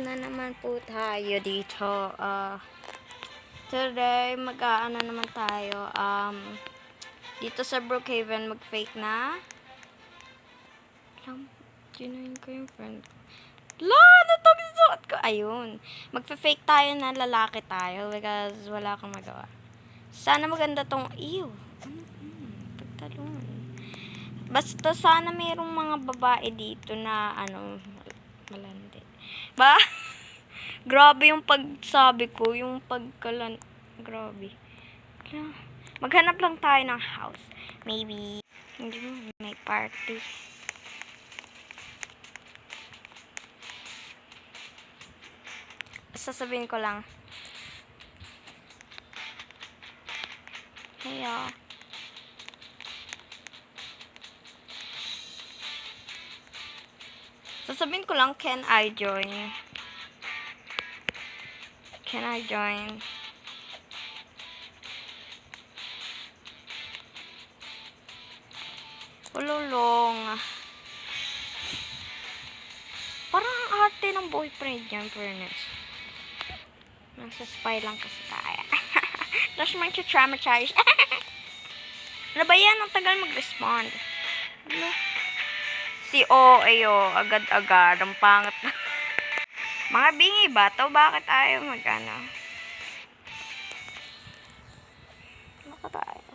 na naman po tayo dito. Today, mag-aano naman tayo. Dito sa Brookhaven, mag-fake na. Ginayin ko yung friend ko. Natapisuot ko. Ayun. Mag-fake tayo na lalaki tayo because wala akong magawa. Sana maganda tong pagtalon. Basta sana mayroong mga babae dito na malandi. Ba? Grabe yung pagsabi ko, yung pagkalan. Grabe. Maghanap lang tayo ng house. Maybe, hindi mo, may party. Sasabihin ko lang. Kaya, sasabihin ko lang, can I join? Can I join? Ululong. Parang ang arte ng boyfriend yan, fairness. Nasa spy lang kasi tayo. Tapos mag-traumatize. Ano ba yan? Ang tagal mag-respond. Ano? Si agad-agad. Ang pangat na. Mga bingi ba to? Bakit ayaw mag-ano? Bakit ayaw?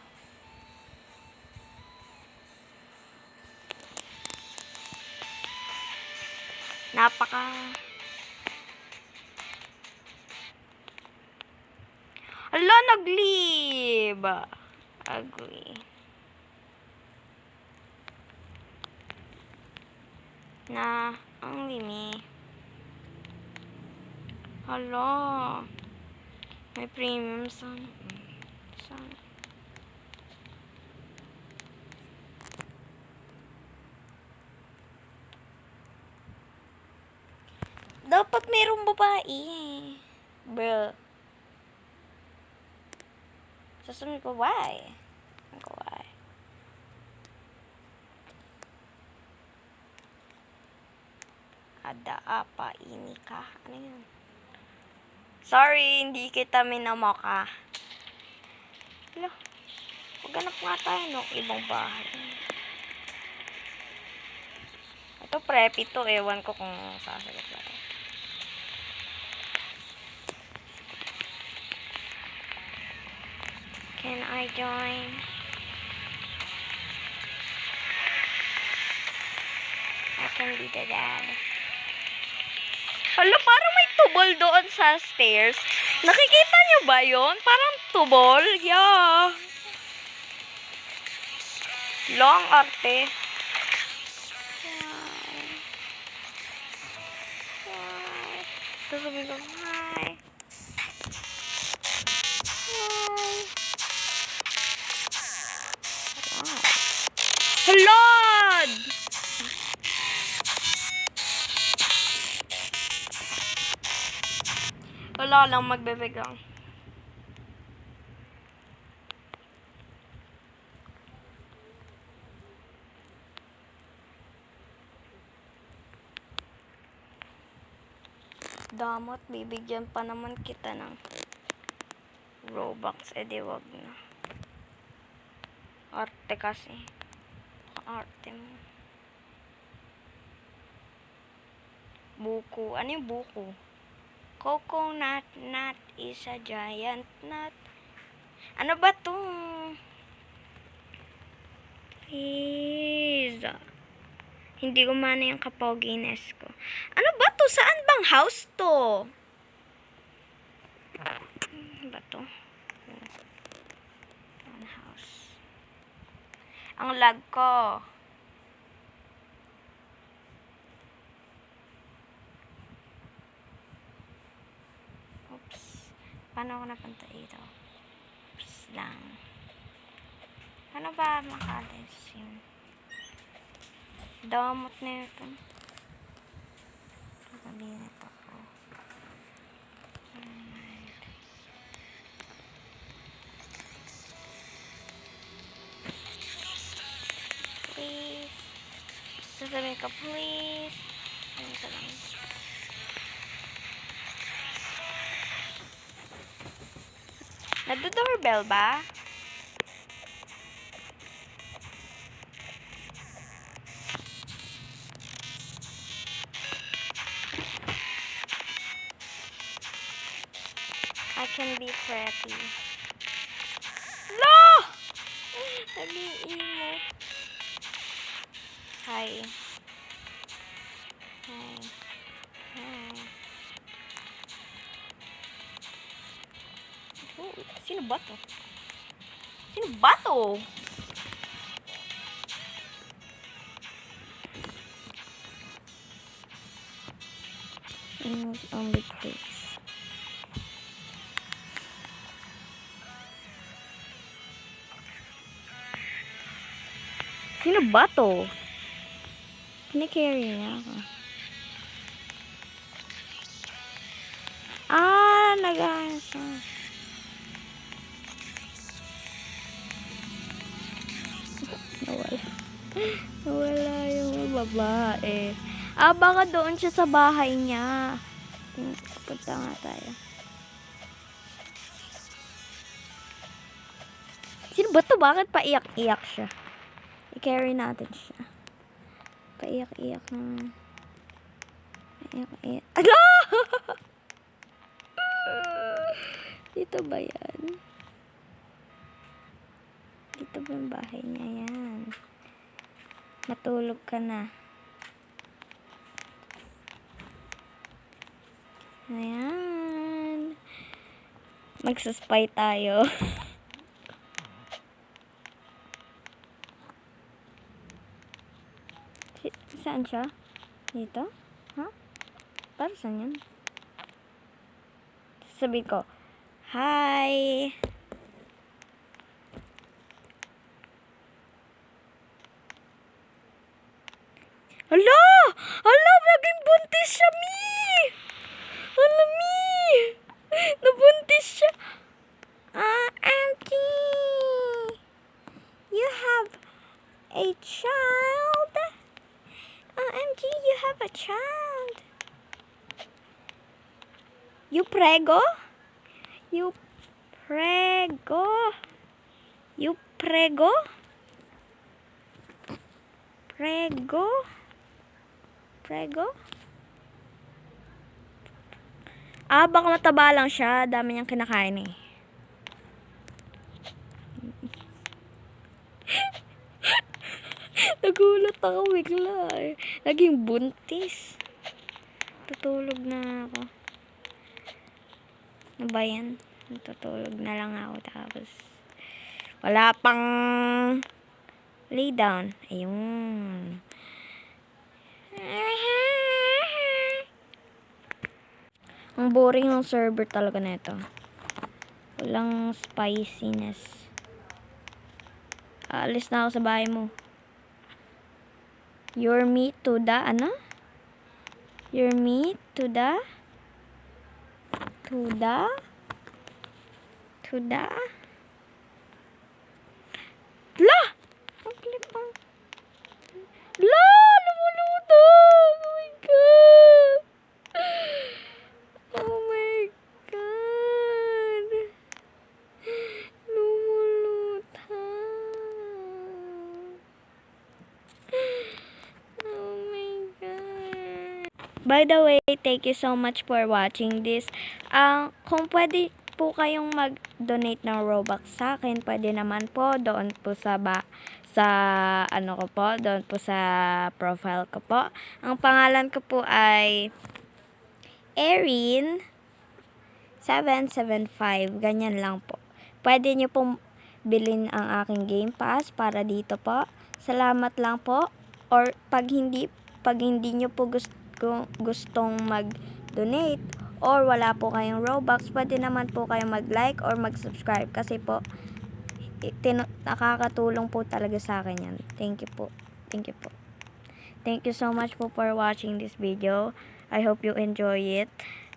Ala, nag-leave. Ugly. Ang limi. Hala. May premium sana. Dapat merong babae. Bro. Sasabihin ko, why? Ada apa ini ka? Ano yun? Sorry, hindi kita minamoka. Hala. Maghanap nga tayo ng ibang bahay. Ito prep ito. Ewan ko kung sasagot ba ito. Can I join? I can be the dad. Hala, parang may tubol doon sa stairs. Nakikita niyo ba yon? Parang tubol. Yeah. Long arte. Sasabihin ko, hi. Lord! Wala lang magbebegang. Damot, bibigyan pa naman kita ng Robux. Di wag na. Arte kasi. Arte mo. Buko. Ano yung buko? Coconut nut is a giant nut. Ano ba to? Please. Hindi gumana yung kapogines ko. Ano ba to? Saan bang house to? Ano ba to? One house. Ang lag ko. Oops. Paano ako napunta dito? Oops lang. Paano ba makalis yun? Damot na ito. Kakabinet ako. Please. Sasabihin ka, please. Sasabihin ka lang. Nado-doorbell ba? I can be pretty. No! Naging emo. Hi. Hi. Hi. Oh, sino ba to? Sino ba to? English only please. Sino ba to? Kini-carry niya ako. Nag-ano siya. Nawala. Nawala yung babae. Baka doon siya sa bahay niya. Punta nga tayo. Sino ba to? Bakit paiyak-iyak siya? I-carry natin siya. Paiyak-iyak naman. Paiyak-iyak. Ala! Dito ba yan? Dito ba yung bahay niya? Yan. Matulog ka na. Ayan. Magsuspy tayo. Saan siya? Dito? Ha? Para saan yan? Sabi ko, hi! Hala! Hala! Naging buntis siya, Mi! Hala, Mi! Nabuntis siya. Auntie! You have a child? OMG, you have a child. You prego? You prego? You prego? Prego? Prego? Baka mataba lang siya. Dami niyang kinakain eh. Nagulat ako bigla eh. Naging buntis. Tutulog na ako. Ano ba yan? Tutulog na lang ako tapos wala pang lay down. Ayun. Ang boring ng server talaga na ito. Walang spiciness. Aalis na ako sa bahay mo. Your meat to the, ano? Your meat to the? To the? To the? La! Ang klipang. La! Lumulutang! Oh my God! Oh my God! Lumulutang. Oh my God! By the way, thank you so much for watching this. Kung pwede po kayong mag-donate ng Robux sa akin, pwede naman po doon po sa ano ko po, doon po sa profile ko po. Ang pangalan ko po ay Erin 775, ganyan lang po. Pwede nyo pong bilhin ang aking Game Pass para dito po. Salamat lang po. Or pag hindi nyo po gustong mag-donate or wala po kayong Robux, pwede naman po kayong mag-like or mag-subscribe kasi po nakakatulong po talaga sa akin yan. Thank you po. Thank you po. Thank you so much po for watching this video. I hope you enjoy it.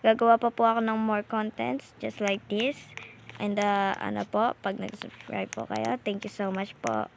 Gagawa pa po ako ng more contents just like this. And ano po, pag nag-subscribe po kayo, thank you so much po.